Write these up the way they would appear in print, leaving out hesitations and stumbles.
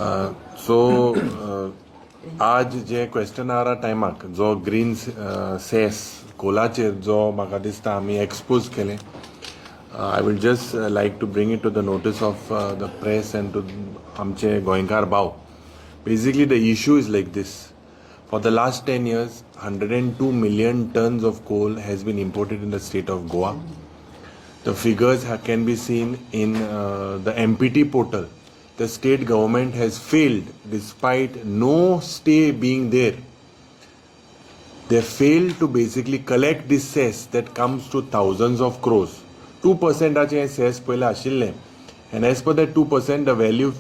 सो आज जे क्वेश्चन आरा टायमाक जो green cess कोलाचेर जो म्हाका दिसता आमी एक्सपोज केले, I will just like to bring it to the notice of the press and to आमचे गोंयकार भाव. Basically the issue is like this. For the last 10 years, 102 million tons of coal has been imported in the state of Goa. The figures can be seen in the MPT portal. The state government has failed, despite no stay being there. They failed to basically collect this cess that comes to thousands of crores. 2% आचे cess पहिले आशिल्ले, and as per that 2%, the value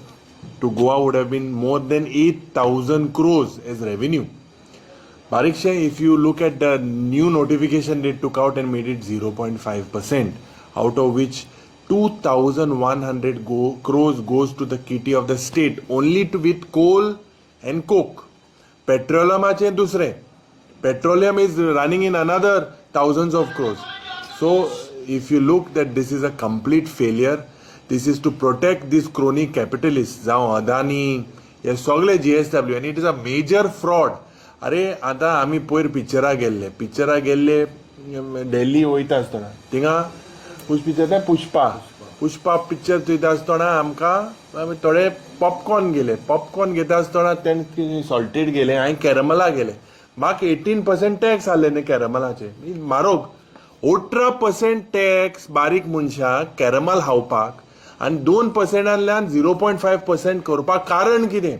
to Goa would have been more than 8,000 crores as revenue. Bariksha, if you look at the new notification they took out and made it 0.5%, out of which 2,100 crores goes to the kitty of the state, only to with coal and coke. Petroleum ache dusre. Petroleum is running in another thousands of crores. So if you look that this is a complete failure, this is to protect these crony capitalists, जावं Adani, हे सगळे GSW, and it is a major fraud. अरे आता आमी पयर पिक्चरा गेल्ले दिल्ली वयता आसतना थिंगा पुष्पा पिक्चर चोयता आसतना आमकां थोडे पॉपकॉर्न घेता आसतना तेन्ना सॉल्टेड गेले, हांवें कॅरमला गेले, म्हाका 18% टॅक्स आसले न्ही कॅरमलाचे, म्हारग 18% टॅक्स बारीक मनशाक कॅरमल खावपाक आनी 2%तल्यान 0.5% करपाक कारण कितें?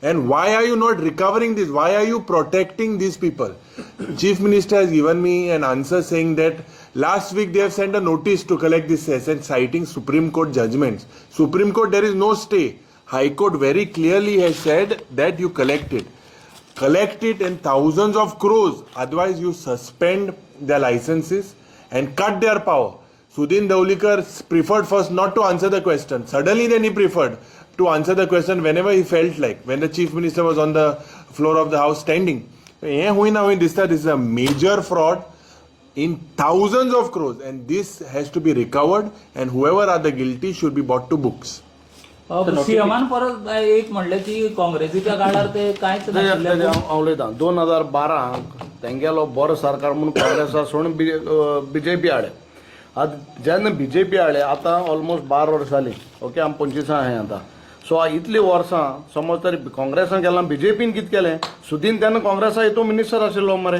And why are you not recovering this? Why are you protecting these people? Chief Minister has given me an answer saying that last week they have sent a notice to collect this cess and citing Supreme Court judgments. Supreme Court, there is no stay. High Court very clearly has said that you collect it. Collect it in thousands of crores. Otherwise you suspend their licenses and cut their power. Sudhin Daulikar preferred first not to answer the question. Suddenly then he preferred to answer the question whenever he felt like, when the Chief Minister was on the floor of the House standing. This is a major fraud in thousands of crores, and this has to be recovered, and whoever are the guilty should be brought to books. सीएमान परत एक म्हणले की काँग्रेसीच्या काळार ते कांयच उलयता 2012 तेंगेलो बरो सरकार म्हणून काँग्रेसा सोडून बीजेपी हाडे. आतां जेन्ना बीजेपी हाडे आतां ऑलमोस्ट 12 वर्सां जालीं. ओके, आमी 25 आहाय आतां. सो इतली वर्सां समज तरी काँग्रेसान केलां, बीजेपीन कितें केलें? सुदीन तेन्ना काँग्रेसा हितून मिनिस्टर आशिल्लो मरे.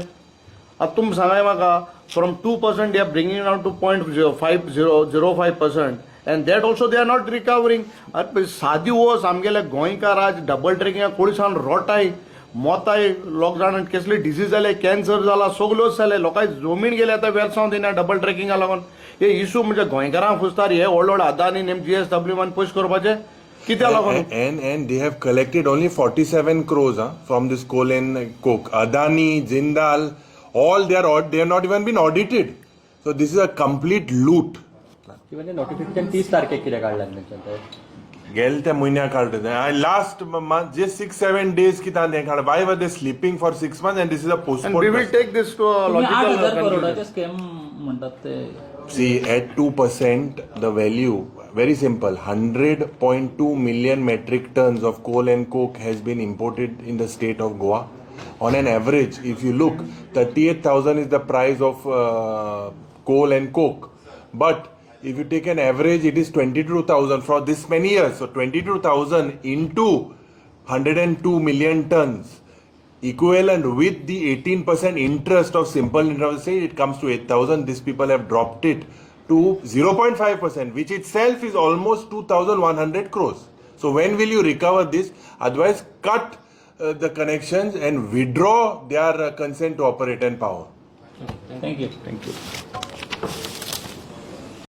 आतां तुमी सांगाय म्हाका, from 2% they are bringing it down to 0.05%, and that also they are not recovering. सादी वोस आमगेले गोंयकार आज डबल ट्रेकिंगा कोळीसान रोटाय मोताय, लोक जाण कसले डिसीज जाले, कॅन्सर जाला, सगळ्योच जाले, लोकांची जमीन गेले आतां वेरसांव दिना डबल ट्रेकिंगा लागून. हे इशू म्हणजे गोंयकारांक खुसतार हे व्हड अदानी नेम GSW मान पयस करपाचे कित्याक लागून? And they have collected only 47 crores from this coal and coke. Adani, Jindal, all they are not even been audited. So this is a complete loot. म्हणजे नोटिफिकेशन 30 तारखेक कित्याक काडलां तेंच्यान? गेल त्या म्हयन्याक काडलें. लास्ट मंथ जे 6-7 days कित्याक तें काड? Why were they sleeping for 6 months? And this is a postponed. And we will take this to a logical 8,000 करोडाचे scam म्हणतात ते. See, at 2%, the value, very simple, 100.2 million metric tons of coal and coke has been imported in the state of Goa. On an average, if you look, 38,000 is the price of coal and coke. But if you take an average, it is 22,000 for this many years. So 22,000 into 102 million tons, equivalent with the 18% interest of simple interest, say it comes to 8,000. These people have dropped it to 0.5%, which itself is almost 2,100 crores. So when will you recover this? Otherwise, cut the connections and withdraw their consent to operate and power. Thank you.